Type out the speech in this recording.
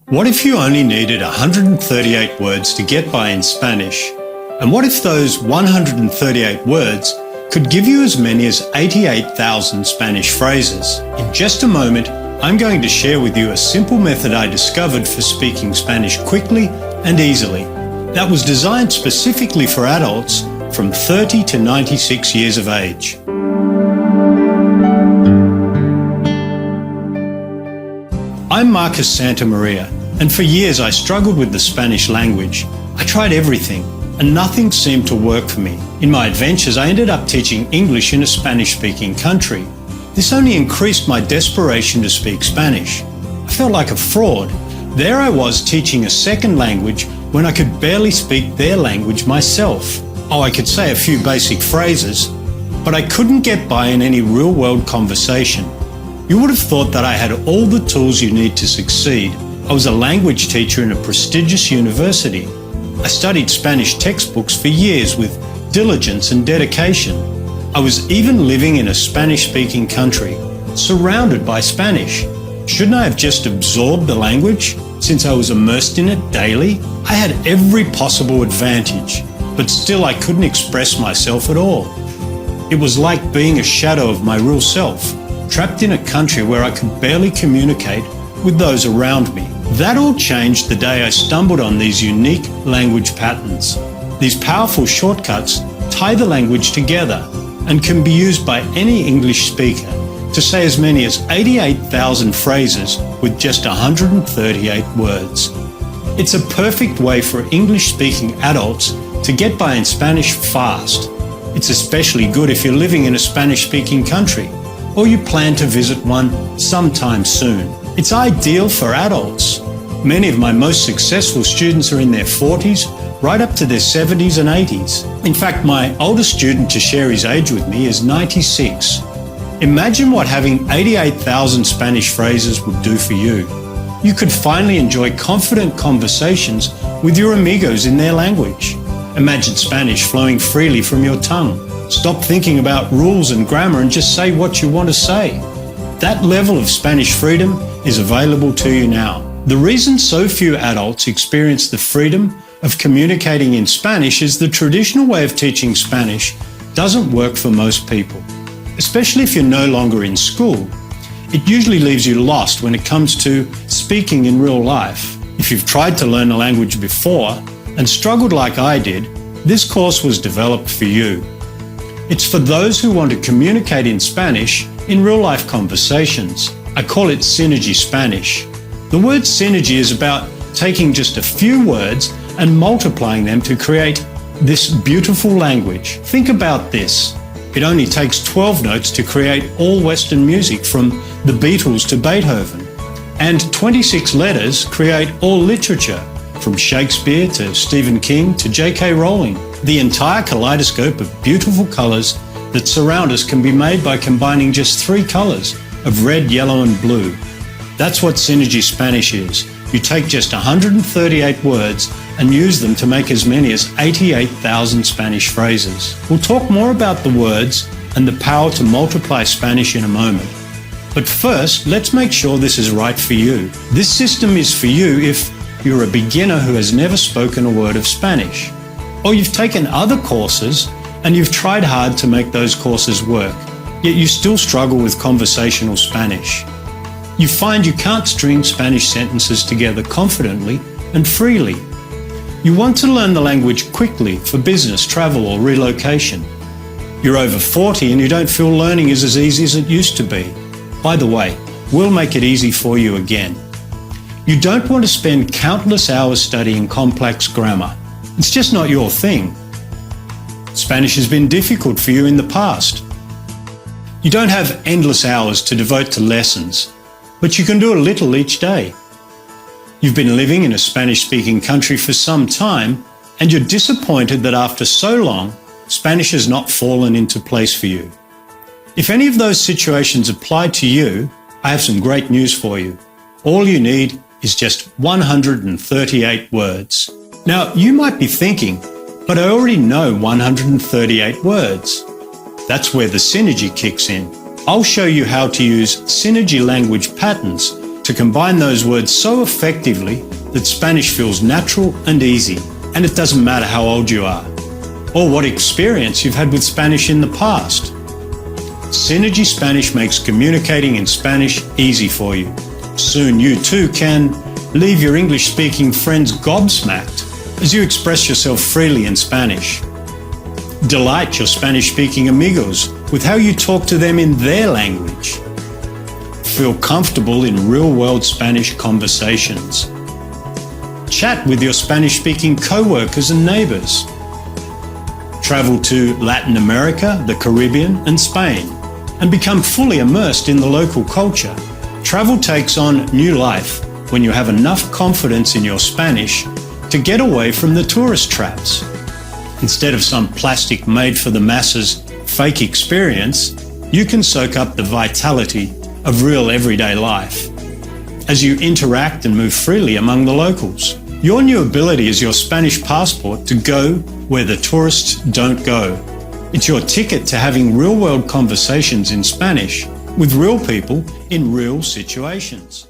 What if you only needed 138 words to get by in Spanish? And what if those 138 words could give you as many as 88,000 Spanish phrases? In just a moment, I'm going to share with you a simple method I discovered for speaking Spanish quickly and easily that was designed specifically for adults from 30 to 96 years of age. I'm Marcus Santamaria, and for years I struggled with the Spanish language. I tried everything, and nothing seemed to work for me. In my adventures, I ended up teaching English in a Spanish-speaking country. This only increased my desperation to speak Spanish. I felt like a fraud. There I was teaching a second language when I could barely speak their language myself. Oh, I could say a few basic phrases, but I couldn't get by in any real-world conversation. You would have thought that I had all the tools you need to succeed. I was a language teacher in a prestigious university. I studied Spanish textbooks for years with diligence and dedication. I was even living in a Spanish-speaking country, surrounded by Spanish. Shouldn't I have just absorbed the language, since I was immersed in it daily? I had every possible advantage, but still I couldn't express myself at all. It was like being a shadow of my real self, trapped in a country where I could barely communicate with those around me. That all changed the day I stumbled on these unique language patterns. These powerful shortcuts tie the language together and can be used by any English speaker to say as many as 88,000 phrases with just 138 words. It's a perfect way for English-speaking adults to get by in Spanish fast. It's especially good if you're living in a Spanish-speaking country or you plan to visit one sometime soon. It's ideal for adults. Many of my most successful students are in their 40s, right up to their 70s and 80s. In fact, my oldest student to share his age with me is 96. Imagine what having 88,000 Spanish phrases would do for you. You could finally enjoy confident conversations with your amigos in their language. Imagine Spanish flowing freely from your tongue. Stop thinking about rules and grammar and just say what you want to say. That level of Spanish freedom is available to you now. The reason so few adults experience the freedom of communicating in Spanish is the traditional way of teaching Spanish doesn't work for most people. Especially if you're no longer in school, it usually leaves you lost when it comes to speaking in real life. If you've tried to learn a language before and struggled like I did, this course was developed for you. It's for those who want to communicate in Spanish in real-life conversations. I call it Synergy Spanish. The word synergy is about taking just a few words and multiplying them to create this beautiful language. Think about this. It only takes 12 notes to create all Western music from the Beatles to Beethoven. And 26 letters create all literature, from Shakespeare to Stephen King to J.K. Rowling. The entire kaleidoscope of beautiful colours that surround us can be made by combining just 3 colours of red, yellow and blue. That's what Synergy Spanish is. You take just 138 words and use them to make as many as 88,000 Spanish phrases. We'll talk more about the words and the power to multiply Spanish in a moment. But first, let's make sure this is right for you. This system is for you if you're a beginner who has never spoken a word of Spanish, or you've taken other courses and you've tried hard to make those courses work, yet you still struggle with conversational Spanish. You find you can't string Spanish sentences together confidently and freely. You want to learn the language quickly for business, travel or relocation. You're over 40 and you don't feel learning is as easy as it used to be. By the way, we'll make it easy for you again. You don't want to spend countless hours studying complex grammar. It's just not your thing. Spanish has been difficult for you in the past. You don't have endless hours to devote to lessons, but you can do a little each day. You've been living in a Spanish-speaking country for some time, and you're disappointed that after so long, Spanish has not fallen into place for you. If any of those situations apply to you, I have some great news for you. All you need is just 138 words. Now, you might be thinking, but I already know 138 words. That's where the synergy kicks in. I'll show you how to use synergy language patterns to combine those words so effectively that Spanish feels natural and easy, and it doesn't matter how old you are, or what experience you've had with Spanish in the past. Synergy Spanish makes communicating in Spanish easy for you. Soon you too can leave your English-speaking friends gobsmacked as you express yourself freely in Spanish. Delight your Spanish-speaking amigos with how you talk to them in their language. Feel comfortable in real-world Spanish conversations. Chat with your Spanish-speaking co-workers and neighbours. Travel to Latin America, the Caribbean and Spain, and become fully immersed in the local culture. Travel takes on new life when you have enough confidence in your Spanish to get away from the tourist traps. Instead of some plastic made-for-the-masses fake experience, you can soak up the vitality of real everyday life as you interact and move freely among the locals. Your new ability is your Spanish passport to go where the tourists don't go. It's your ticket to having real-world conversations in Spanish with real people in real situations.